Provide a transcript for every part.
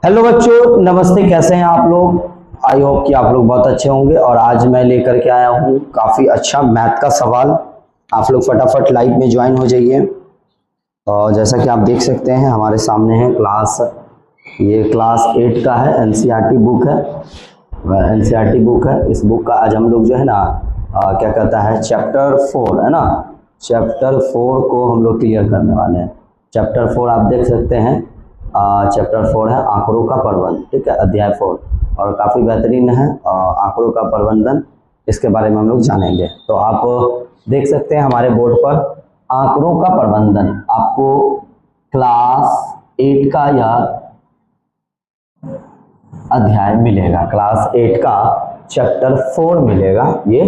Hello बच्चों, नमस्ते। कैसे हैं आप लोग? आई होप कि आप लोग बहुत अच्छे होंगे। और आज मैं लेकर के आया हूँ काफ़ी अच्छा मैथ का सवाल। आप लोग फटाफट लाइव में ज्वाइन हो जाइए। और जैसा कि आप देख सकते हैं हमारे सामने है ये क्लास 8 का है, एनसीईआरटी बुक है। एनसीईआरटी बुक है। इस बुक का आज हम लोग जो है ना क्या कहता है, चैप्टर 4 है ना, चैप्टर 4 को हम लोग क्लियर करने वाले हैं। चैप्टर 4 आप देख सकते हैं, चैप्टर 4 है आंकड़ों का प्रबंधन। ठीक है, अध्याय 4 और काफ़ी बेहतरीन है आंकड़ों का प्रबंधन। इसके बारे में हम लोग जानेंगे। तो आप देख सकते हैं हमारे बोर्ड पर आंकड़ों का प्रबंधन। आपको क्लास 8 का यह अध्याय मिलेगा, क्लास 8 का चैप्टर 4 मिलेगा। ये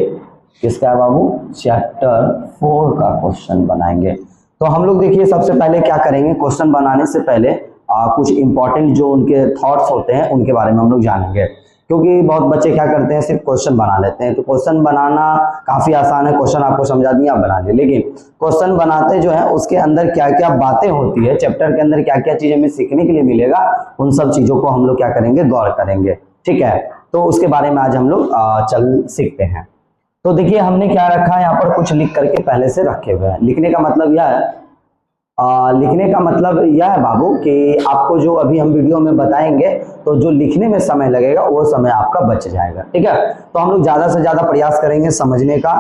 किसका है बाबू? चैप्टर 4 का क्वेश्चन बनाएंगे। तो हम लोग देखिए सबसे पहले क्या करेंगे, क्वेश्चन बनाने से पहले कुछ इंपॉर्टेंट जो उनके थॉट्स होते हैं उनके बारे में हम लोग जानेंगे। क्योंकि बहुत बच्चे क्या करते हैं, सिर्फ क्वेश्चन बना लेते हैं। तो क्वेश्चन बनाना काफी आसान है, क्वेश्चन आपको समझा दिया, आप बना लिए। लेकिन क्वेश्चन बनाते जो है उसके अंदर क्या क्या बातें होती है, चैप्टर के अंदर क्या क्या चीजें हमें सीखने के लिए मिलेगा, उन सब चीजों को हम लोग क्या करेंगे, गौर करेंगे। ठीक है, तो उसके बारे में आज हम लोग चल सीखते हैं। तो देखिए हमने क्या रखा है, यहाँ पर कुछ लिख करके पहले से रखे हुए हैं। लिखने का मतलब यह है, लिखने का मतलब यह है बाबू कि आपको जो अभी हम वीडियो में बताएंगे तो जो लिखने में समय लगेगा वो समय आपका बच जाएगा। ठीक है, तो हम लोग ज्यादा से ज्यादा प्रयास करेंगे समझने का,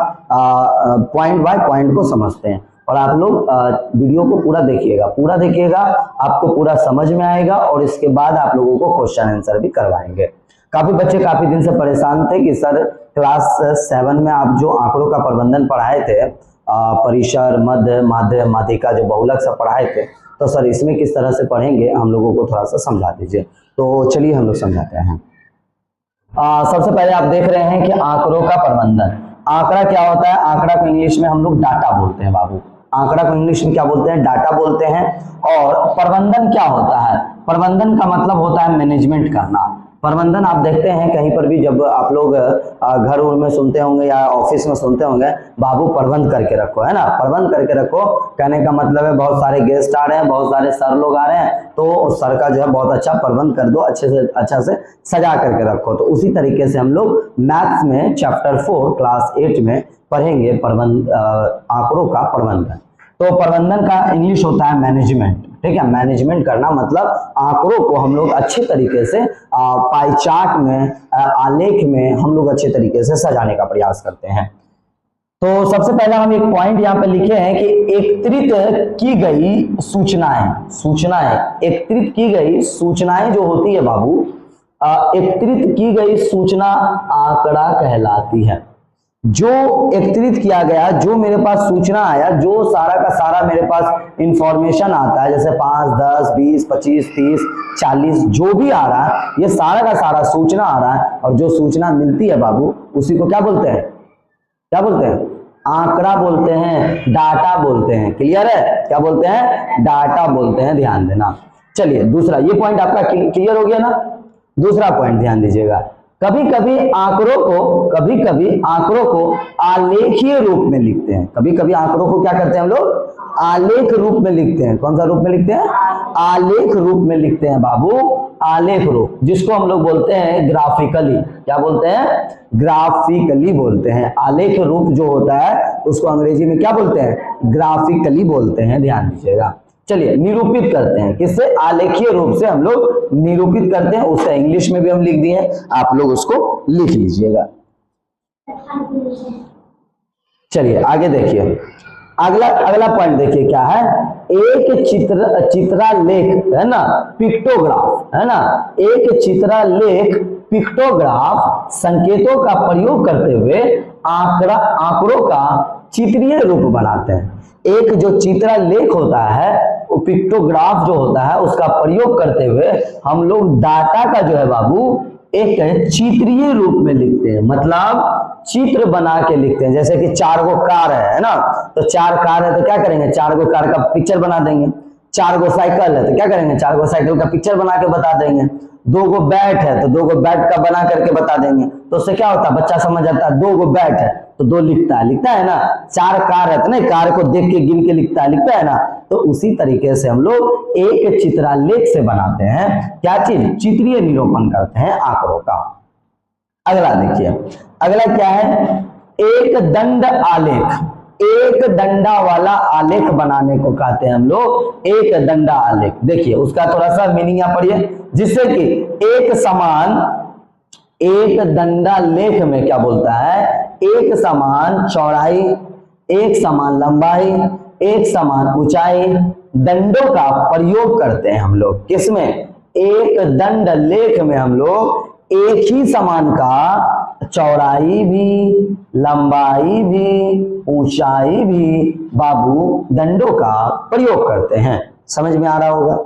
पॉइंट बाय पॉइंट को समझते हैं। और आप लोग वीडियो को पूरा देखिएगा, आपको पूरा समझ में आएगा। और इसके बाद आप लोगों को क्वेश्चन आंसर भी करवाएंगे। काफी बच्चे काफी दिन से परेशान थे कि सर क्लास 7 में आप जो आंकड़ों का प्रबंधन पढ़ाए थे, परिसर, मध्य, माध्य, माध्यिका, जो बहुलक सब पढ़ाए थे, तो सर इसमें किस तरह से पढ़ेंगे, हम लोगों को थोड़ा सा समझा दीजिए। तो चलिए हम लोग समझाते हैं। सबसे पहले आप देख रहे हैं कि आंकड़ों का प्रबंधन। आंकड़ा क्या होता है? आंकड़ा को इंग्लिश में हम लोग डाटा बोलते हैं बाबू। आंकड़ा को इंग्लिश में क्या बोलते हैं? डाटा बोलते हैं। और प्रबंधन क्या होता है? प्रबंधन का मतलब होता है मैनेजमेंट करना। प्रबंधन आप देखते हैं कहीं पर भी जब आप लोग घर उर में सुनते होंगे या ऑफिस में सुनते होंगे, बाबू प्रबंध करके रखो, है ना। प्रबंध करके रखो कहने का मतलब है बहुत सारे गेस्ट आ रहे हैं, बहुत सारे सर लोग आ रहे हैं, तो सर का जो है बहुत अच्छा प्रबंध कर दो, अच्छे से अच्छा से सजा करके रखो। तो उसी तरीके से हम लोग मैथ्स में चैप्टर 4 क्लास 8 में पढ़ेंगे आंकड़ों का प्रबंधन। तो प्रबंधन का इंग्लिश होता है मैनेजमेंट। ठीक है, मैनेजमेंट करना मतलब आंकड़ों को हम लोग अच्छे तरीके से पाई चार्ट में, आलेख में हम लोग अच्छे तरीके से सजाने का प्रयास करते हैं। तो सबसे पहले हम एक पॉइंट यहाँ पे लिखे हैं कि एकत्रित की गई एकत्रित की गई सूचनाएं जो होती है बाबू, एकत्रित की गई सूचना आंकड़ा कहलाती है। जो एकत्रित किया गया, जो मेरे पास सूचना आया, जो सारा का सारा मेरे पास इंफॉर्मेशन आता है, जैसे 5, 10, 20, 25, 30, 40 जो भी आ रहा है, ये सारा का सारा सूचना आ रहा है। और जो सूचना मिलती है बाबू उसी को क्या बोलते हैं? क्या बोलते हैं? आंकड़ा बोलते हैं, डाटा बोलते हैं। क्लियर है? क्या बोलते हैं? डाटा बोलते हैं। ध्यान देना। चलिए दूसरा, ये पॉइंट आपका क्लियर हो गया ना। दूसरा पॉइंट ध्यान दीजिएगा, कभी कभी आंकड़ों को आलेखीय रूप में लिखते हैं। कभी कभी आंकड़ों को क्या करते हैं हम लोग? आलेख रूप में लिखते हैं। कौन सा रूप में लिखते हैं? आलेख रूप में लिखते हैं बाबू। आलेख रूप, जिसको हम लोग बोलते हैं ग्राफिकली। क्या बोलते हैं? ग्राफिकली बोलते हैं। आलेख रूप जो होता है उसको अंग्रेजी में क्या बोलते हैं? ग्राफिकली बोलते हैं। ध्यान दीजिएगा। चलिए निरूपित करते हैं, किससे? आलेखीय रूप से हम लोग निरूपित करते हैं। उसका इंग्लिश में भी हम लिख दिए, आप लोग उसको लिख लीजिएगा। चलिए आगे देखिए, अगला पॉइंट देखिए क्या है। एक चित्रालेख है ना, पिक्टोग्राफ है ना, एक चित्रालेख पिक्टोग्राफ संकेतों का प्रयोग करते हुए आंकड़ों का चित्रीय रूप बनाते हैं। एक जो चित्रालेख होता है, वो पिक्टोग्राफ जो होता है, उसका प्रयोग करते हुए हम लोग डाटा का जो है बाबू एक चित्रीय रूप में लिखते हैं। मतलब चित्र बना के लिखते हैं। जैसे कि 4 गो कार है ना, तो 4 कार है तो क्या करेंगे? 4 गो कार का पिक्चर बना देंगे। 4 गो साइकिल है तो क्या करेंगे? 4 गो साइकिल का पिक्चर बना के बता देंगे। 2 गो बैट है तो 2 गो बैट का बना करके बता देंगे। तो उससे क्या होता है, बच्चा समझ जाता है 2 गो बैट है तो 2 लिखता है ना। 4 कार है तो नहीं, कार को देख के गिन के लिखता है ना। तो उसी तरीके से हम लोग एक चित्रालेख से बनाते हैं क्या चीज, चित्रीय निरूपण करते हैं आंकड़ों का। अगला देखिए, अगला क्या है, एक दंड आलेख। एक डंडा वाला आलेख बनाने को कहते हैं हम लोग एक डंडा आलेख। देखिए उसका थोड़ा सा मीनिंग यहाँ पढ़िए, जिससे कि एक समान, एक डंडा लेख में क्या बोलता है, एक समान चौड़ाई, एक समान लंबाई, एक समान ऊंचाई दंडों का प्रयोग करते हैं हम लोग। किसमें, एक दंड लेख में हम लोग एक ही समान का चौड़ाई भी, लंबाई भी, ऊंचाई भी बाबू दंडों का प्रयोग करते हैं। समझ में आ रहा होगा,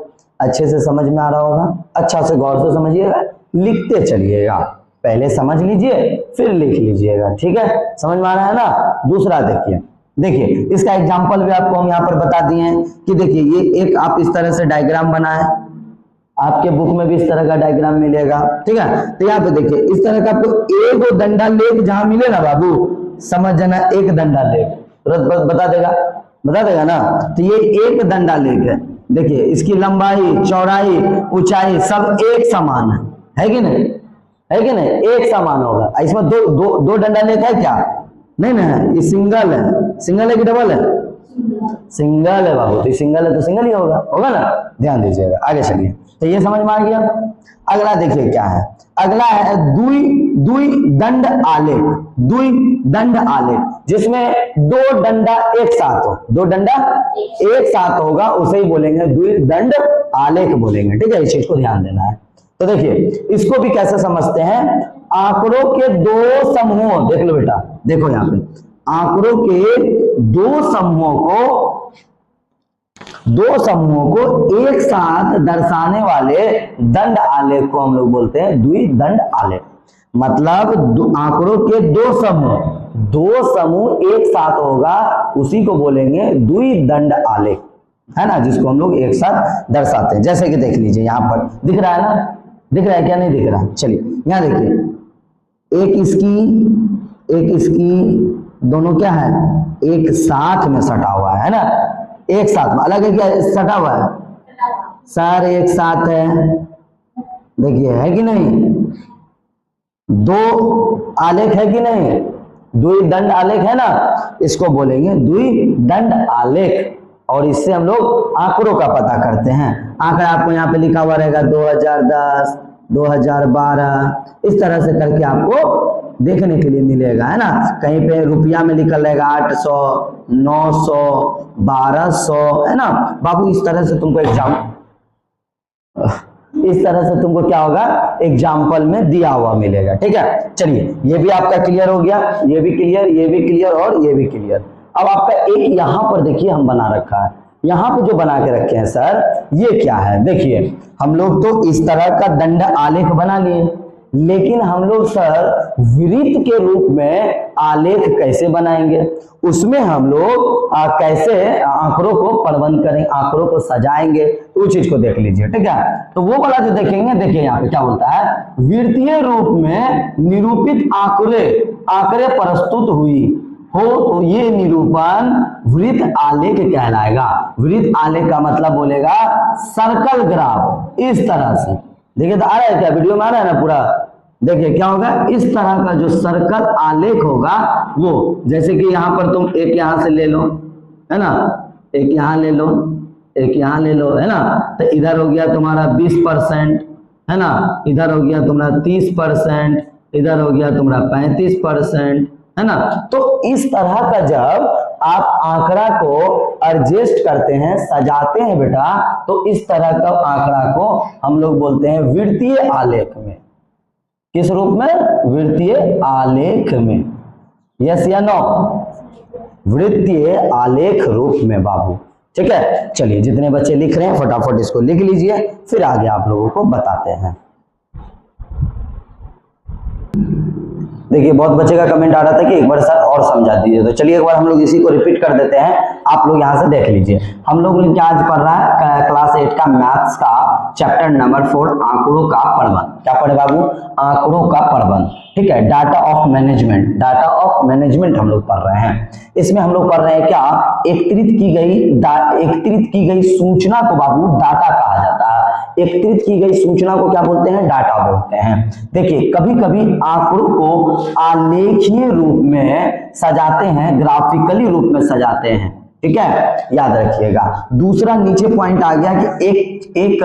अच्छे से समझ में आ रहा होगा, अच्छा से गौर से समझिएगा, लिखते चलिएगा, पहले समझ लीजिए फिर लिख लीजिएगा, ठीक है, समझ में आ रहा है ना। दूसरा देखिए, देखिए इसका एग्जांपल भी आपको हम यहाँ पर बता दिए हैं कि देखिए ये एक आप इस तरह से डायग्राम बनाए, आपके बुक में भी इस तरह का डायग्राम मिलेगा, ठीक है। तो यहाँ पे देखिए इस तरह का आपको एक डंडा लेख जहां मिले ना बाबू, समझ जाना एक डंडा लेख, तुरंत बता देगा ना। तो ये एक डंडा लेख है, देखिए इसकी लंबाई, चौड़ाई, ऊंचाई सब एक समान है कि नहीं, है कि नहीं, एक समान होगा। इसमें दो डंडा लेख है क्या, नहीं ना, ये सिंगल है। सिंगल है कि डबल है, सिंगल है बाबू, तो सिंगल है तो सिंगल ही होगा ना, ध्यान दीजिएगा। आगे चलिए, तो ये समझ में आ गया। अगला देखिए क्या है, अगला है दुई दंड आलेख। दुई दंड आलेख जिसमें दो डंडा एक साथ हो, दो डंडा एक साथ होगा, उसे ही बोलेंगे दुई दंड आलेख बोलेंगे, ठीक है, इस चीज को ध्यान देना है। तो देखिए इसको भी कैसे समझते हैं, आंकड़ों के दो समूहों, देख लो बेटा, देखो यहाँ पे आंकड़ों के दो समूहों को एक साथ दर्शाने वाले दंड आलेख को हम लोग बोलते हैं द्विदंड आलेख। मतलब आंकड़ों के दो समूह एक साथ होगा, उसी को बोलेंगे द्विदंड आलेख, है ना, जिसको हम लोग एक साथ दर्शाते हैं। जैसे कि देख लीजिए यहाँ पर दिख रहा है ना, दिख रहा है क्या, नहीं दिख रहा, चलिए यहाँ देखिए, एक इसकी दोनों क्या है, एक साथ में सटा हुआ है ना, एक साथ में, अलग है क्या, सटा हुआ है सर, एक साथ है, देखिए है कि नहीं, दो आलेख है कि नहीं, द्विदंड आलेख है ना, इसको बोलेंगे द्विदंड आलेख। और इससे हम लोग आंकड़ों का पता करते हैं। आंकड़ा आपको यहाँ पे लिखा हुआ रहेगा 2010, 2012, इस तरह से करके आपको देखने के लिए मिलेगा, है ना। कहीं पे रुपया में लिखल रहेगा 800, 900, 1200, है ना बाबू। इस तरह से तुमको क्या होगा, एग्जाम्पल में दिया हुआ मिलेगा, ठीक है। चलिए ये भी आपका क्लियर हो गया, ये भी क्लियर, ये भी क्लियर और ये भी क्लियर। अब आपका एक यहाँ पर देखिए हम बना रखा है, यहाँ पे जो बना के रखे हैं सर, ये क्या है, देखिए हम लोग तो इस तरह का दंड आलेख बना लिए, लेकिन हम लोग सर वृत्त के रूप में आलेख कैसे बनाएंगे, उसमें हम लोग कैसे आंकड़ों को प्रबंध करेंगे, आंकड़ों को सजाएंगे, उस चीज को देख लीजिए, ठीक है। तो वो वाला जो देखेंगे, देखिए यहाँ पे क्या बोलता है, वृत्तीय रूप में निरूपित आंकड़े प्रस्तुत हुई हो तो ये निरूपण वृत्त आलेख कहलाएगा। वृत्त आलेख का मतलब बोलेगा सर्कल ग्राफ, इस तरह से देखिए, तो आ रहा है क्या, वीडियो में आ रहा है ना पूरा, देखिए क्या होगा, इस तरह का जो सर्कल आलेख होगा वो, जैसे कि यहाँ पर तुम एक यहाँ से ले लो, है ना, एक यहाँ ले लो, एक यहाँ ले लो, है ना, तो इधर हो गया तुम्हारा 20%, है ना, इधर हो गया तुम्हारा 30%, इधर हो गया तुम्हारा 35%, है ना। तो इस तरह का जब आप आंकड़ा को एडजस्ट करते हैं, सजाते हैं बेटा, तो इस तरह का आंकड़ा को हम लोग बोलते हैं वृत्तीय आलेख में। किस रूप में, वृत्तीय आलेख में, यस या नो, वृत्तीय आलेख रूप में बाबू, ठीक है। चलिए जितने बच्चे लिख रहे हैं फटाफट इसको लिख लीजिए, फिर आगे आप लोगों को बताते हैं। देखिए बहुत बच्चे का कमेंट आ रहा था कि एक बार सर और समझा दीजिए, तो चलिए एक बार हम लोग इसी को रिपीट कर देते हैं, आप लोग यहाँ से देख लीजिए। हम लोग क्या आज पढ़ रहा है क्लास 8 का मैथ्स का चैप्टर नंबर 4 आंकड़ों का प्रबंध। क्या पढ़े बाबू? आंकड़ों का प्रबंध, ठीक है, data of management, data of management हम लोग पढ़ रहे हैं। इसमें हम लोग पढ़ रहे हैं क्या, एकत्रित की गई सूचना को बाबू डाटा कहा जाता है। एकत्रित की गई सूचना को क्या बोलते हैं? डाटा बोलते हैं। देखिए कभी कभी आंकड़ों को आलेखीय रूप में सजाते हैं, ग्राफिकली रूप में सजाते हैं, ठीक है, याद रखिएगा। दूसरा नीचे पॉइंट आ गया कि एक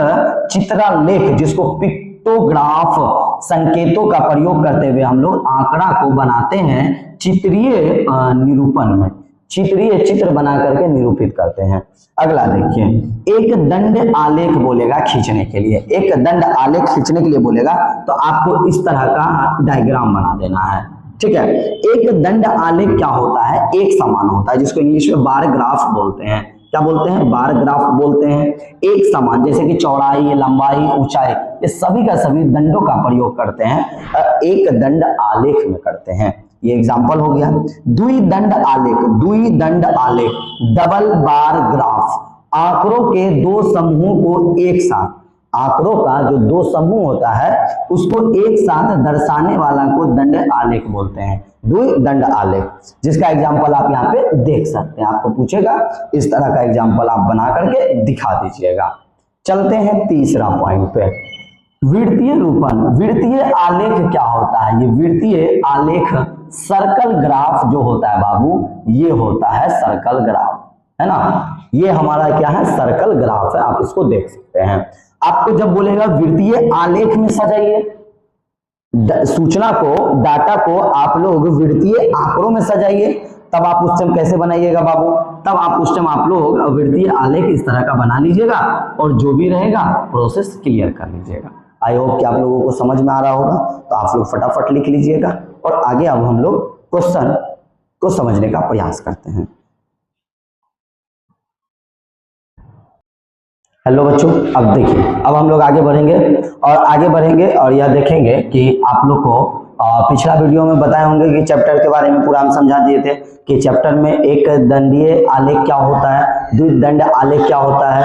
चित्रलेख जिसको पिक्टोग्राफ संकेतों का प्रयोग करते हुए हम लोग आंकड़ा को बनाते हैं चित्रीय निरूपण में, चित्रीय चित्र बना करके निरूपित करते हैं। अगला देखिए, एक दंड आलेख बोलेगा खींचने के लिए, एक दंड आलेख खींचने के लिए बोलेगा तो आपको इस तरह का डायग्राम बना देना है, ठीक है। एक दंड आलेख क्या होता है? एक समान होता है, जिसको इंग्लिश में बार ग्राफ बोलते हैं। क्या बोलते हैं? बार ग्राफ बोलते हैं। एक समान, जैसे कि चौड़ाई, लंबाई, ऊंचाई, ये सभी का सभी दंडों का प्रयोग करते हैं, एक दंड आलेख में करते हैं। ये एग्जाम्पल हो गया। द्विदंड आलेख, द्विदंड आलेख, डबल बार ग्राफ, आंकड़ों के दो समूहों को एक साथ, आंकड़ों का जो दो समूह होता है उसको एक साथ दर्शाने वाला को दंड आलेख बोलते हैं, द्विदंड आलेख, जिसका एग्जाम्पल आप यहाँ पे देख सकते हैं। आपको पूछेगा, इस तरह का एग्जाम्पल आप बना करके दिखा दीजिएगा। चलते हैं तीसरा पॉइंट पे, वृत्तीय रूपण। वृत्तीय आलेख क्या होता है? ये वृत्तीय आलेख सर्कल ग्राफ जो होता है बाबू, ये होता है सर्कल ग्राफ, है ना, ये हमारा क्या है? सर्कल ग्राफ है, आप इसको देख सकते हैं। आपको जब बोलेगा वृत्तीय आलेख में सजाइए, सूचना को, डाटा को आप लोग वृत्तीय आंकड़ों में सजाइए, तब आप उस टाइम कैसे बनाइएगा बाबू? तब आप उस टाइम आप लोग वृत्तीय आलेख इस तरह का बना लीजिएगा और जो भी रहेगा प्रोसेस क्लियर कर लीजिएगा। आई होप कि आप लोगों को समझ में आ रहा होगा, तो आप लोग फटाफट लिख लीजिएगा और आगे अब हम लोग क्वेश्चन को समझने का प्रयास करते हैं। हेलो बच्चों, अब देखिए, अब हम लोग आगे बढ़ेंगे और यह देखेंगे कि आप लोग को पिछला वीडियो में बताए होंगे कि चैप्टर के बारे में पूरा हम समझा दिए थे कि चैप्टर में एक दंडीय आलेख क्या होता है, द्विदंड आलेख क्या होता है,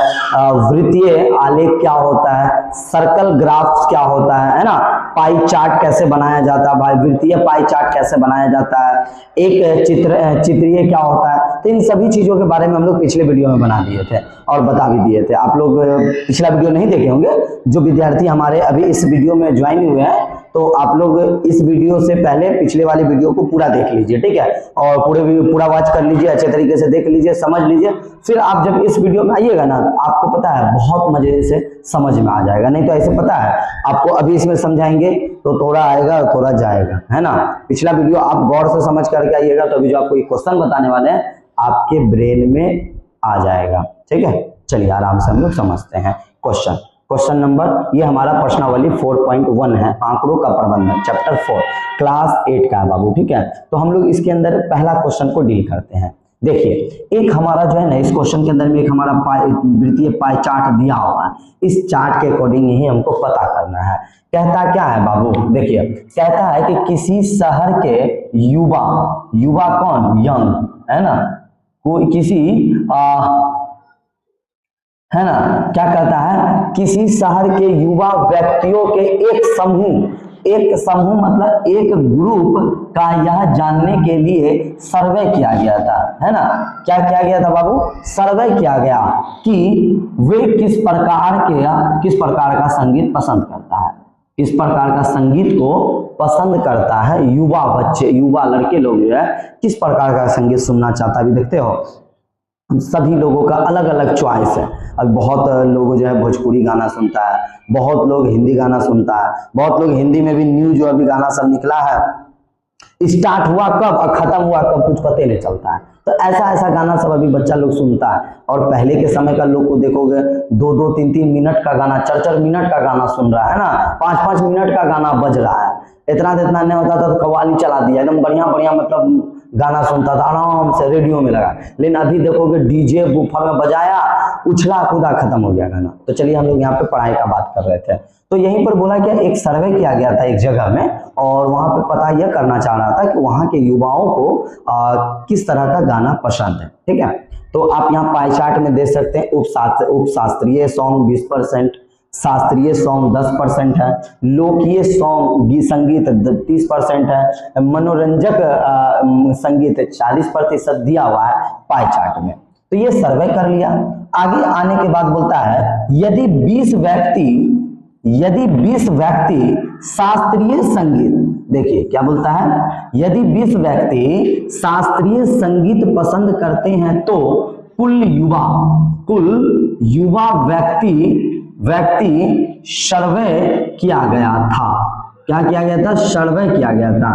वृत्तीय आलेख क्या होता है, सर्कल ग्राफ क्या होता है ना, पाई चार्ट कैसे बनाया जाता है भाई, वृत्तीय पाई चार्ट कैसे बनाया जाता है, एक चित्रीय क्या होता है। तो इन सभी चीजों के बारे में हम लोग पिछले वीडियो में बना दिए थे और बता भी दिए थे। आप लोग पिछला वीडियो नहीं देखे होंगे, जो विद्यार्थी हमारे अभी इस वीडियो में ज्वाइन हुए हैं, तो आप लोग इस वीडियो से पहले पिछले वाले वीडियो को पूरा देख लीजिए, ठीक है, और पूरा वॉच कर लीजिए, अच्छे तरीके से देख लीजिए, समझ लीजिए। फिर आप जब इस वीडियो में आइएगा ना, तो आपको पता है बहुत मजे से समझ में आ जाएगा। नहीं तो ऐसे पता है आपको, अभी इसमें समझाएंगे तो थोड़ा आएगा थोड़ा जाएगा, है ना। पिछला वीडियो आप गौर से समझ करके आइएगा, तो अभी जो आपको क्वेश्चन बताने वाले हैं आपके ब्रेन में आ जाएगा, ठीक है। चलिए आराम से हम लोग समझते हैं क्वेश्चन नंबर, ये हमारा प्रश्नावली 4.1 है, आंकड़ों का प्रबंधन, चैप्टर 4 क्लास 8 का है बाबू, ठीक है। तो हम लोग इसके अंदर पहला क्वेश्चन को डील करते हैं। देखिए, एक हमारा जो है ना, इस क्वेश्चन के अंदर में एक हमारा वृत्तीय पाई चार्ट दिया हुआ है, इस चार्ट के अकॉर्डिंग ही हमको पता करना है। कहता क्या है बाबू? देखिए, कहता है कि किसी शहर के युवा कौन? यंग, है ना, कोई किसी है ना, क्या कहता है? किसी शहर के युवा व्यक्तियों के एक समूह मतलब एक ग्रुप का यह जानने के लिए सर्वे किया गया था, है ना। क्या किया गया था बाबू? सर्वे किया गया कि वे किस प्रकार का संगीत पसंद करता है, किस प्रकार का संगीत को पसंद करता है युवा लड़के लोग जो है किस प्रकार का संगीत सुनना चाहता है। अभी देखते हो सभी लोगों का अलग अलग चॉइस है। अब बहुत लोग जो है भोजपुरी गाना सुनता है, बहुत लोग हिंदी गाना सुनता है, बहुत लोग हिंदी में भी न्यू जो अभी गाना सब निकला है, स्टार्ट हुआ कब और खत्म हुआ कब कुछ पता नहीं चलता है। तो ऐसा गाना सब अभी बच्चा लोग सुनता है। और पहले के समय का लोग को देखोगे 2-2, 3-3 मिनट का गाना, 4-4 मिनट का गाना सुन रहा है ना, 5-5 मिनट का गाना बज रहा है। इतना नहीं होता था तो कव्वाली चला दिया, एकदम बढ़िया मतलब गाना सुनता था आराम से रेडियो में लगा। लेकिन अभी देखोगे डीजे बूफर में बजाया, उछला कूदा, खत्म हो गया गाना। तो चलिए हम लोग यहाँ पे पढ़ाई का बात कर रहे थे, तो यहीं पर बोला क्या, एक सर्वे किया गया था एक जगह में, और वहाँ पे पता यह करना चाह रहा था कि वहाँ के युवाओं को किस तरह का गाना पसंद है। ठीक है, तो आप यहाँ पाई चार्ट में देख सकते हैं उप शास्त्रीय सॉन्ग 20%, शास्त्रीय सॉन्ग 10% है, लोकीय सॉन्ग संगीत 30% है, मनोरंजक संगीत 40% दिया हुआ है पाई चार्ट में। तो ये सर्वे कर लिया। आगे आने के बाद बोलता है यदि 20 व्यक्ति शास्त्रीय संगीत, देखिए क्या बोलता है, यदि 20 व्यक्ति शास्त्रीय संगीत पसंद करते हैं तो कुल युवा व्यक्ति सर्वे किया गया था। क्या किया गया था? सर्वे किया गया था।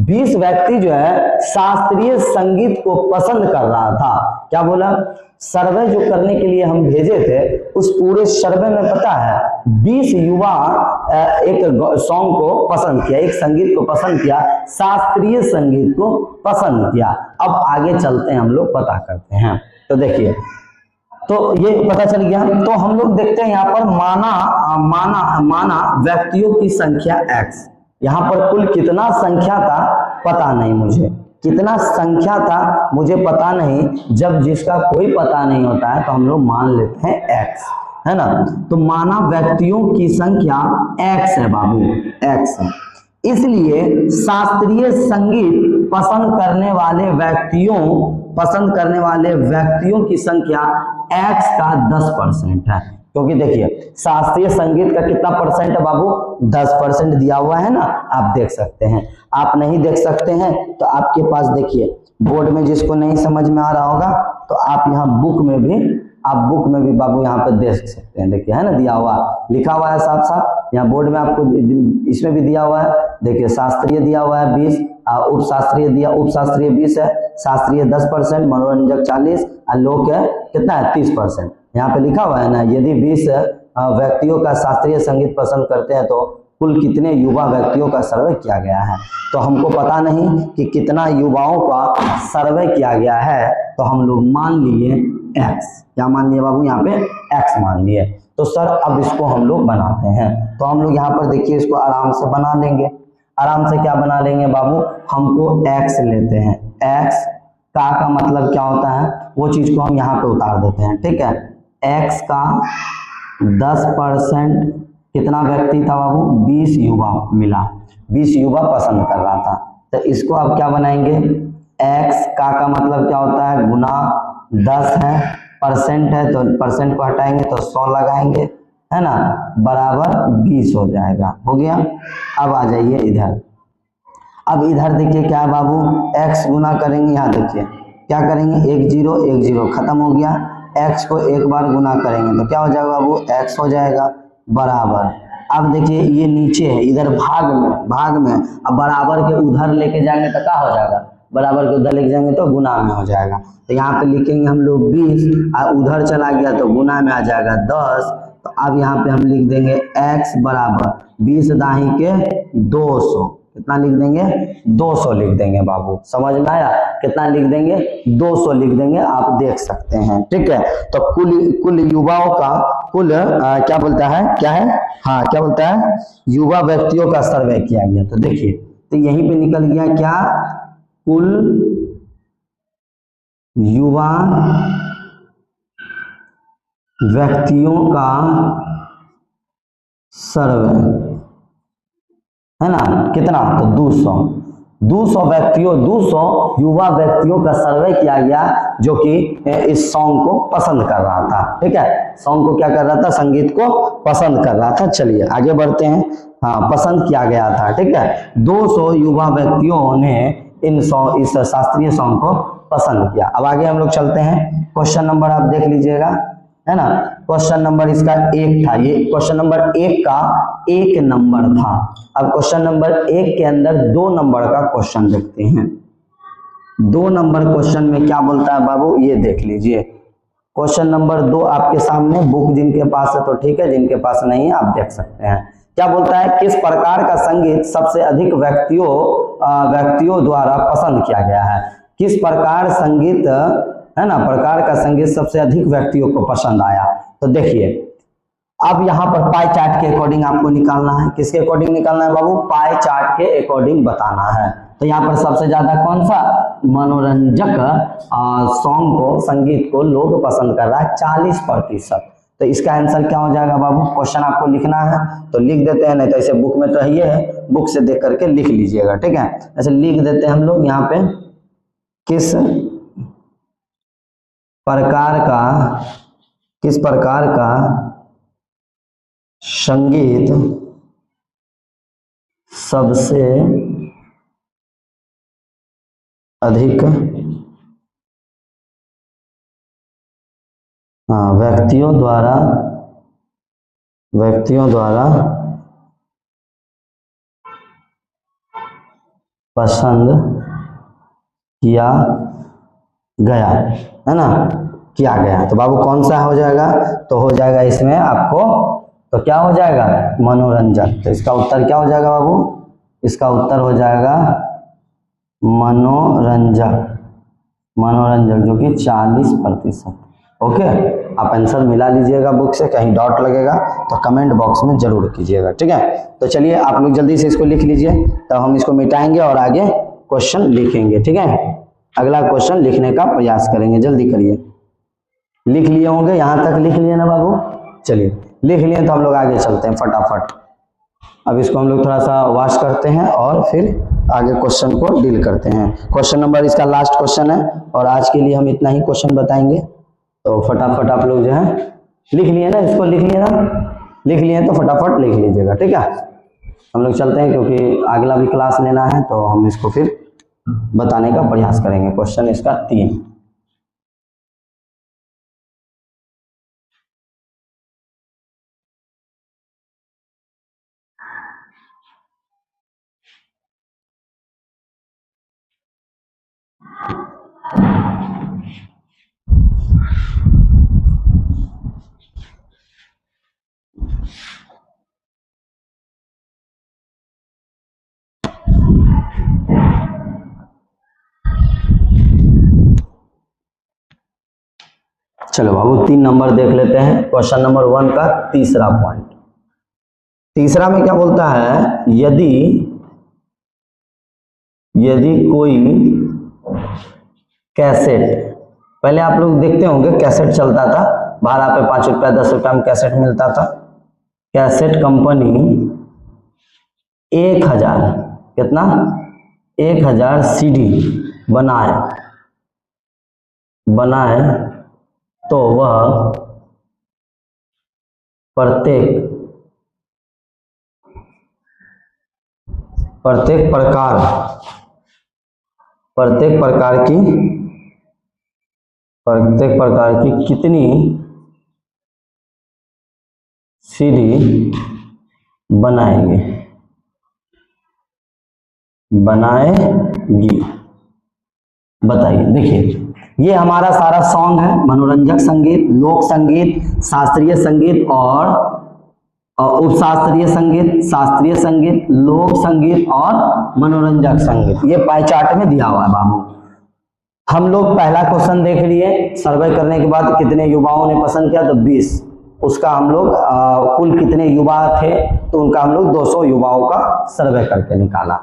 20 व्यक्ति जो है शास्त्रीय संगीत को पसंद कर रहा था। क्या बोला? सर्वे जो करने के लिए हम भेजे थे, उस पूरे सर्वे में पता है 20 युवा एक सॉन्ग को पसंद किया, एक संगीत को पसंद किया, शास्त्रीय संगीत को पसंद किया। अब आगे चलते हैं, हम लोग पता करते हैं। तो देखिए, तो ये पता चल गया। तो हम लोग देखते हैं यहाँ पर माना व्यक्तियों की संख्या x। यहाँ पर कुल कितना संख्या था पता नहीं मुझे, कितना संख्या था मुझे पता नहीं। जब जिसका कोई पता नहीं होता है तो हम लोग मान लेते हैं x, है ना। तो माना व्यक्तियों की संख्या x है बाबू, x है। इसलिए शास्त्रीय संगीत पसंद करने वाले व्यक्तियों की संख्या x का 10% है। क्योंकि देखिए शास्त्रीय संगीत का कितना परसेंट है बाबू? 10% दिया हुआ है ना, आप देख सकते हैं। आप नहीं देख सकते हैं तो आपके पास देखिए बोर्ड में, जिसको नहीं समझ में आ रहा होगा तो आप यहाँ बुक में भी बाबू यहाँ पे देख सकते हैं। देखिए है ना, दिया हुआ लिखा हुआ है साफ साफ यहाँ बोर्ड में, आपको इसमें भी दिया हुआ है। देखिए शास्त्रीय दिया हुआ है 20, उप शास्त्रीय 20 है, शास्त्रीय 10%, मनोरंजक 40 और लोक है कितना है 30%। यहाँ पे लिखा हुआ है ना, यदि 20 व्यक्तियों का शास्त्रीय संगीत पसंद करते हैं तो कुल कितने युवा व्यक्तियों का सर्वे किया गया है। तो हमको पता नहीं कि कितना युवाओं का सर्वे किया गया है, तो हम लोग मान लिए x। क्या मान लिए बाबू? यहाँ पे x मान लिए। तो सर अब इसको हम लोग बनाते हैं। तो हम लोग यहाँ पर देखिए इसको आराम से बना लेंगे। आराम से क्या बना लेंगे बाबू? हमको x लेते हैं। x का मतलब क्या होता है वो चीज को हम यहाँ पे उतार देते हैं। ठीक है, x का 10% कितना व्यक्ति था बाबू? 20 युवा मिला, 20 युवा पसंद कर रहा था। तो इसको आप क्या बनाएंगे? x का मतलब क्या होता है? गुना 10 है, परसेंट है तो परसेंट को हटाएंगे तो 100 लगाएंगे, है ना, बराबर 20 हो जाएगा। हो गया। अब आ जाइए इधर। अब इधर देखिए क्या है बाबू? x गुना करेंगे, यहाँ देखिए क्या करेंगे, 1 0 1 0 खत्म हो गया। x को एक बार गुना करेंगे तो क्या हो जाएगा बाबू? x हो जाएगा बराबर। अब देखिए ये नीचे है, इधर भाग में अब बराबर के उधर लेके जाएंगे तो क्या हो जाएगा? बराबर के उधर लेके जाएंगे तो गुना में हो जाएगा। तो यहाँ पे लिखेंगे हम लोग 20 और उधर चला गया तो गुना में आ जाएगा 10। तो अब यहाँ पे हम लिख देंगे x बराबर 20 दाही के 200। कितना लिख देंगे? 200 लिख देंगे बाबू। समझ में आया? कितना लिख देंगे? 200 लिख देंगे, आप देख सकते हैं। ठीक है, तो कुल युवाओं का क्या बोलता है? क्या है? हाँ, क्या बोलता है? युवा व्यक्तियों का सर्वे किया गया। तो देखिए, तो यहीं पे निकल गया क्या? कुल युवा व्यक्तियों का सर्वे, है ना, कितना? तो 200 युवा व्यक्तियों का सर्वे किया गया जो कि इस सॉन्ग को पसंद कर रहा था। ठीक है, सॉन्ग को क्या कर रहा था? संगीत को पसंद कर रहा था। चलिए आगे बढ़ते हैं। हाँ, पसंद किया गया था। ठीक है, 200 युवा व्यक्तियों ने इस शास्त्रीय सॉन्ग को पसंद किया। अब आगे हम लोग चलते हैं। क्वेश्चन नंबर आप देख लीजिएगा, है ना। क्वेश्चन नंबर इसका 1 था, ये क्वेश्चन नंबर 1 का 1 नंबर था। अब क्वेश्चन नंबर 1 के अंदर 2 नंबर का क्वेश्चन देखते हैं। 2 नंबर क्वेश्चन में क्या बोलता है बाबू? ये देख लीजिए। क्वेश्चन नंबर 2 आपके सामने, बुक जिनके पास है तो ठीक है, जिनके पास नहीं है आप देख सकते हैं। क्या बोलता है? किस प्रकार का संगीत सबसे अधिक व्यक्तियों द्वारा पसंद किया गया है? किस प्रकार संगीत, है ना, प्रकार का संगीत सबसे अधिक व्यक्तियों को पसंद आया? तो देखिए अब यहाँ पर पाई चार्ट के अकॉर्डिंग आपको निकालना है। किसके अकॉर्डिंग निकालना है बाबू? पाई चार्ट के अकॉर्डिंग बताना है। तो यहाँ पर सबसे ज्यादा कौन सा मनोरंजक सॉन्ग को, संगीत को लोग पसंद कर रहा है? 40%। तो इसका आंसर क्या हो जाएगा बाबू? क्वेश्चन आपको लिखना है तो लिख देते हैं, नहीं तो ऐसे बुक में तो ये है, बुक से देख करके लिख लीजिएगा, ठीक है। ऐसे लिख देते हैं हम लोग यहाँ पे, किस प्रकार का संगीत सबसे अधिक व्यक्तियों द्वारा पसंद किया गया है ना, किया गया। तो बाबू कौन सा हो जाएगा? तो हो जाएगा इसमें आपको, तो क्या हो जाएगा? मनोरंजक। तो इसका उत्तर क्या हो जाएगा बाबू? इसका उत्तर हो जाएगा मनोरंजक, जो कि 40%। ओके, आप आंसर मिला लीजिएगा बुक से, कहीं डॉट लगेगा तो कमेंट बॉक्स में जरूर कीजिएगा, ठीक है। तो चलिए आप लोग जल्दी से इसको लिख लीजिए, तब हम इसको मिटाएंगे और आगे क्वेश्चन लिखेंगे, ठीक है। अगला क्वेश्चन लिखने का प्रयास करेंगे, जल्दी करिए। लिख लिए होंगे, यहाँ तक लिख लिए ना बाबू? चलिए लिख लिए तो हम लोग आगे चलते हैं फटाफट। अब इसको हम लोग थोड़ा सा वॉश करते हैं और फिर आगे क्वेश्चन को डील करते हैं। क्वेश्चन नंबर इसका लास्ट क्वेश्चन है और आज के लिए हम इतना ही क्वेश्चन बताएंगे। तो फटाफट आप लोग जो है लिख लिए ना, इसको लिख लिए ना, लिख लिए तो फटाफट लिख लीजिएगा, ठीक है। हम लोग चलते हैं क्योंकि अगला भी क्लास लेना है, तो हम इसको फिर बताने का प्रयास करेंगे। क्वेश्चन इसका 3। चलो बाबू 3 नंबर देख लेते हैं। क्वेश्चन नंबर 1 का तीसरा पॉइंट। तीसरा में क्या बोलता है? यदि कोई कैसेट, पहले आप लोग देखते होंगे कैसेट चलता था, 12 पे 5 रुपया 10 रुपया में कैसेट मिलता था। कैसेट कंपनी 1000, कितना? 1000 सीडी बनाए तो वह प्रत्येक प्रकार की कितनी सीडी बनाएगी? बताइए। देखिए ये हमारा सारा सॉन्ग है, मनोरंजक संगीत, लोक संगीत, शास्त्रीय संगीत और उपशास्त्रीय संगीत, शास्त्रीय संगीत, लोक संगीत और मनोरंजक संगीत। ये पाई चार्ट में दिया हुआ है बाबू। हम लोग पहला क्वेश्चन देख लिए, सर्वे करने के बाद कितने युवाओं ने पसंद किया, तो 20। उसका हम लोग कुल कितने युवा थे, तो उनका हम लोग 200 युवाओं का सर्वे करके निकाला।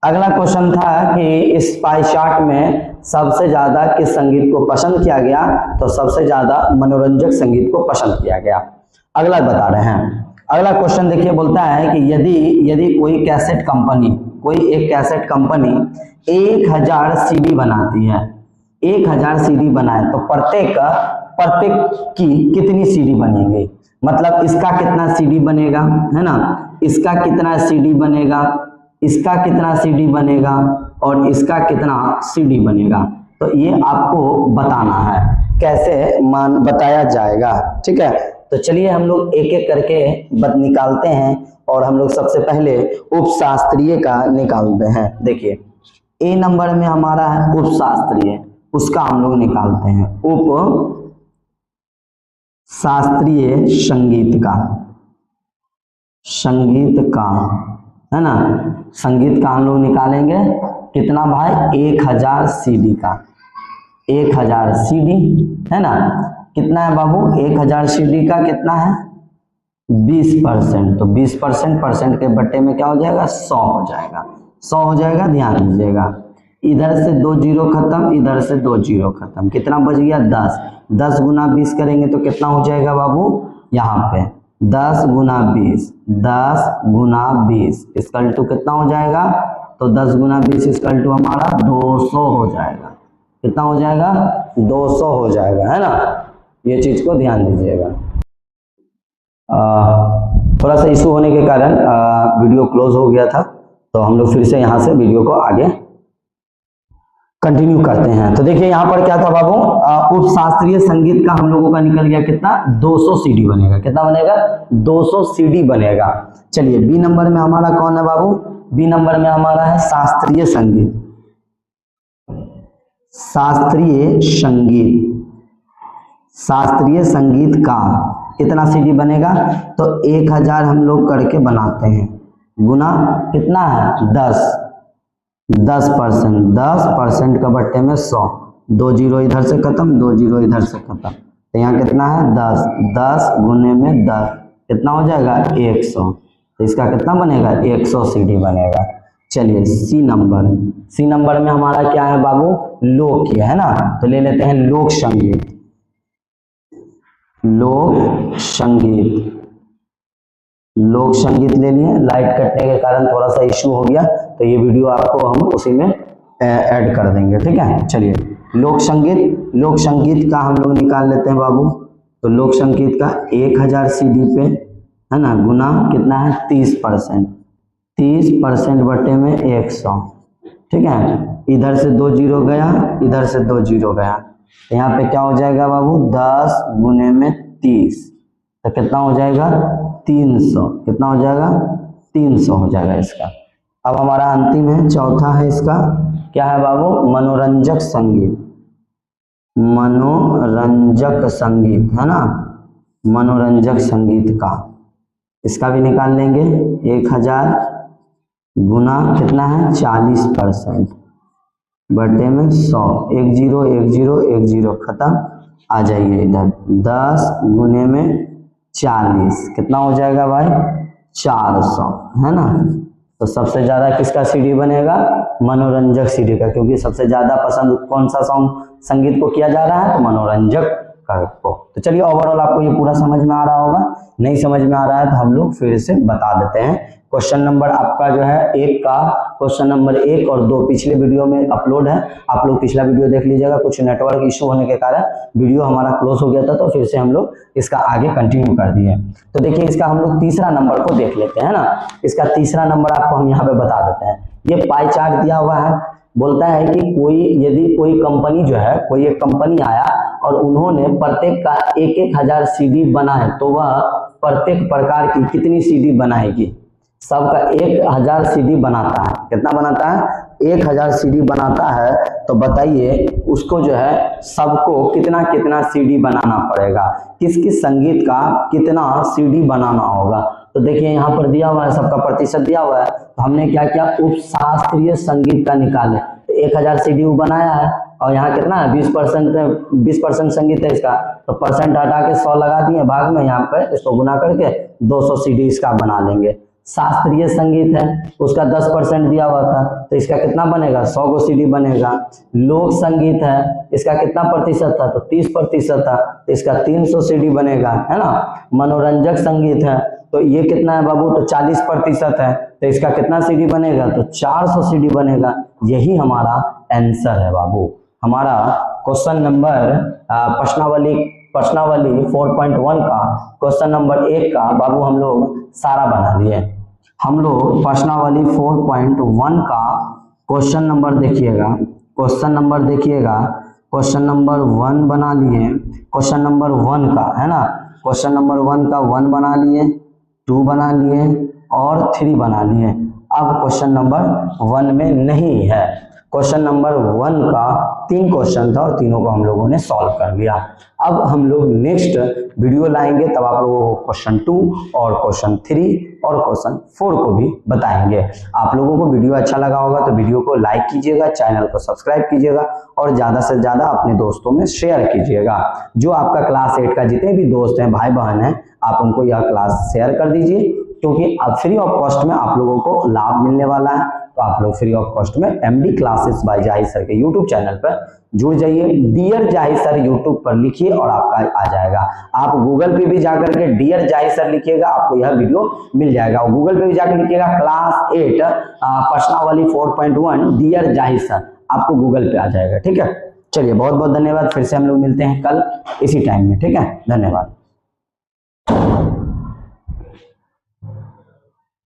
अगला क्वेश्चन था कि इस पाई चार्ट में सबसे ज्यादा किस संगीत को पसंद किया गया, तो सबसे ज्यादा मनोरंजक संगीत को पसंद किया गया। अगला बता रहे हैं। अगला क्वेश्चन देखिए, बोलता है कि यदि कोई एक कैसेट कंपनी 1000 सीडी बनाती है, 1000 सीडी बनाए तो प्रत्येक की कितनी सीडी बनेगी? मतलब इसका कितना सीडी बनेगा, है ना, इसका कितना सीडी बनेगा, इसका कितना सीडी बनेगा और इसका कितना सीडी बनेगा। तो ये आपको बताना है, कैसे मान बताया जाएगा, ठीक है। तो चलिए हम लोग एक एक करके निकालते हैं और हम लोग सबसे पहले उपशास्त्रीय का निकालते हैं। देखिए ए नंबर में हमारा है उपशास्त्रीय, उसका हम लोग निकालते हैं। उप शास्त्रीय संगीत का है ना, संगीत का हम लोग निकालेंगे कितना भाई? 1000 सीडी का, 1000 सीडी है ना। कितना है बाबू? 1000 सीडी का कितना है? 20%, तो 20% परसेंट के बट्टे में क्या हो जाएगा, 100 हो जाएगा, 100 हो जाएगा। ध्यान दीजिएगा, इधर से 2 जीरो खत्म, इधर से 2 जीरो खत्म, कितना बच गया 10। 10 गुना 20 करेंगे तो कितना हो जाएगा बाबू, यहाँ पे 10 गुना 20, 10 गुना 20 इक्वल टू कितना हो जाएगा, तो 10 गुना 20 इक्वल टू हमारा 200 हो जाएगा। कितना हो जाएगा, 200 हो जाएगा, है ना। ये चीज को ध्यान दीजिएगा। थोड़ा सा इशू होने के कारण वीडियो क्लोज हो गया था, तो हम लोग फिर से यहाँ से वीडियो को आगे कंटिन्यू करते हैं। तो देखिए यहाँ पर क्या था बाबू, उप शास्त्रीय संगीत का हम लोगों का निकल गया कितना, 200 सीडी बनेगा। कितना बनेगा, 200 सीडी बनेगा। चलिए बी नंबर में हमारा कौन है बाबू, बी नंबर में हमारा है शास्त्रीय संगीत। शास्त्रीय संगीत, शास्त्रीय संगीत का कितना सीडी बनेगा, तो 1000 हम लोग करके बनाते हैं, गुना कितना है 10, 10%, 10% का बट्टे में 100, 2 जीरो इधर से खत्म, 2 जीरो इधर से खत्म, तो यहाँ कितना है 10, 10 गुने में 10 कितना हो जाएगा 100, तो इसका कितना बनेगा 100 सीडी बनेगा। चलिए सी नंबर, सी नंबर में हमारा क्या है बाबू, लोक है ना, तो ले लेते हैं लोक संगीत। लोक संगीत, लोक संगीत ले लिए, लाइट कटने के कारण थोड़ा सा इश्यू हो गया, तो ये वीडियो आपको हम उसी में ऐड कर देंगे, ठीक है। चलिए लोक संगीत, लोक संगीत का हम लोग निकाल लेते हैं बाबू, तो लोक संगीत का 1000 सीडी पे है ना, गुना कितना है 30%, 30% बटे में 100, ठीक है। इधर से 2 जीरो गया, इधर से 2 जीरो गया, तो यहाँ पे क्या हो जाएगा बाबू 10 गुने में 30, तो कितना हो जाएगा 300, कितना हो जाएगा 300 हो जाएगा इसका। अब हमारा अंतिम है, चौथा है इसका, क्या है बाबू, मनोरंजक संगीत। मनोरंजक संगीत है ना, मनोरंजक संगीत का, इसका भी निकाल लेंगे। 1000 गुना कितना है 40% बटे में 100, 1 जीरो 1 जीरो 1 जीरो खत्म, आ जाइए इधर 10 गुने में 40 कितना हो जाएगा भाई 400, है ना। तो सबसे ज्यादा किसका सीडी बनेगा, मनोरंजक सीडी का, क्योंकि सबसे ज्यादा पसंद कौन सा सॉन्ग संगीत को किया जा रहा है, तो मनोरंजक को। तो चलिए ओवरऑल आपको ये पूरा समझ में आ रहा होगा, नहीं समझ में आ रहा है तो हम लोग फिर से बता देते हैं। क्वेश्चन नंबर आपका जो है 1 का, क्वेश्चन नंबर 1 और 2 पिछले वीडियो में अपलोड है, आप लोग पिछला वीडियो देख लीजिएगा। कुछ नेटवर्क इशू होने के कारण वीडियो हमारा क्लोज हो गया था, तो फिर से हम लोग इसका आगे कंटिन्यू कर दिए। तो देखिए इसका हम लोग तीसरा नंबर को देख लेते हैं ना, इसका तीसरा नंबर आपको हम यहाँ पे बता देते हैं। ये पाई चार्ट दिया हुआ है, बोलता है कि यदि कोई कंपनी जो है, कोई एक कंपनी आया और उन्होंने प्रत्येक का 1000 सीडी बनाए, तो वह प्रत्येक प्रकार की कितनी सीडी बनाएगी, सबका 1000 सीडी बनाता है। कितना बनाता है 1000 सीडी बनाता है, तो बताइए उसको जो है सबको कितना कितना सीडी बनाना पड़ेगा, किस किस संगीत का कितना सीडी बनाना होगा। तो देखिए यहाँ पर दिया हुआ है, सबका प्रतिशत दिया हुआ है, तो हमने क्या किया उप शास्त्रीय संगीत का निकाले, तो 1000 सीडी बनाया है, और यहाँ कितना है 20% संगीत है इसका, तो परसेंट हटा के 100 लगा दिए भाग में, यहाँ पे इसको गुना करके 200 सीडी इसका बना लेंगे। शास्त्रीय संगीत है उसका 10% दिया हुआ था, तो इसका कितना बनेगा 100 को सीडी बनेगा। लोक संगीत है इसका कितना प्रतिशत था, तो 30% था, तो इसका 300 सीडी बनेगा, है ना। मनोरंजक संगीत है तो ये कितना है बाबू, तो 40% है, तो इसका कितना सीडी बनेगा, तो 400 सीडी बनेगा। यही हमारा आंसर है बाबू। हमारा क्वेश्चन नंबर प्रश्नावली 4.1 का क्वेश्चन नंबर 1 का बाबू हम लोग सारा बना लिए। हम लोग प्रश्नावली 4.1 का क्वेश्चन नंबर देखिएगा, क्वेश्चन नंबर 1 बना लिए, क्वेश्चन नंबर 1 का है ना, क्वेश्चन नंबर 1 का 1 बना लिए, 2 बना लिए और 3 बना लिए। अब क्वेश्चन नंबर 1 में नहीं है, क्वेश्चन नंबर 1 का 3 क्वेश्चन था और तीनों को हम लोगों ने सॉल्व कर लिया। अब हम लोग नेक्स्ट वीडियो लाएंगे, तब आप लोगों को क्वेश्चन 2 और क्वेश्चन 3 और क्वेश्चन 4 को भी बताएंगे। आप लोगों को वीडियो अच्छा लगा होगा तो वीडियो को लाइक कीजिएगा, चैनल को सब्सक्राइब कीजिएगा और ज्यादा से ज्यादा अपने दोस्तों में शेयर कीजिएगा। जो आपका क्लास 8 का जितने भी दोस्त हैं, भाई बहन हैं, आप उनको यह क्लास शेयर कर दीजिए, क्योंकि अब फ्री ऑफ कॉस्ट में आप लोगों को लाभ मिलने वाला है। तो आप लोग फ्री ऑफ कॉस्ट में MD classes bye Zahid sir के यूट्यूब चैनल पर जुड़ जाइए। डियर जाहिद सर यूट्यूब पर लिखिए और आपका आ जाएगा। आप गूगल पे भी जाकर के डियर जाहिद सर लिखिएगा, आपको यह वीडियो मिल जाएगा। और गूगल पे भी जाकर लिखिएगा क्लास 8 प्रश्नावली 4.1 डियर जाहिद सर, आपको गूगल पे आ जाएगा। ठीक है, चलिए बहुत बहुत धन्यवाद। फिर से हम लोग मिलते हैं कल इसी टाइम में। ठीक है, धन्यवाद।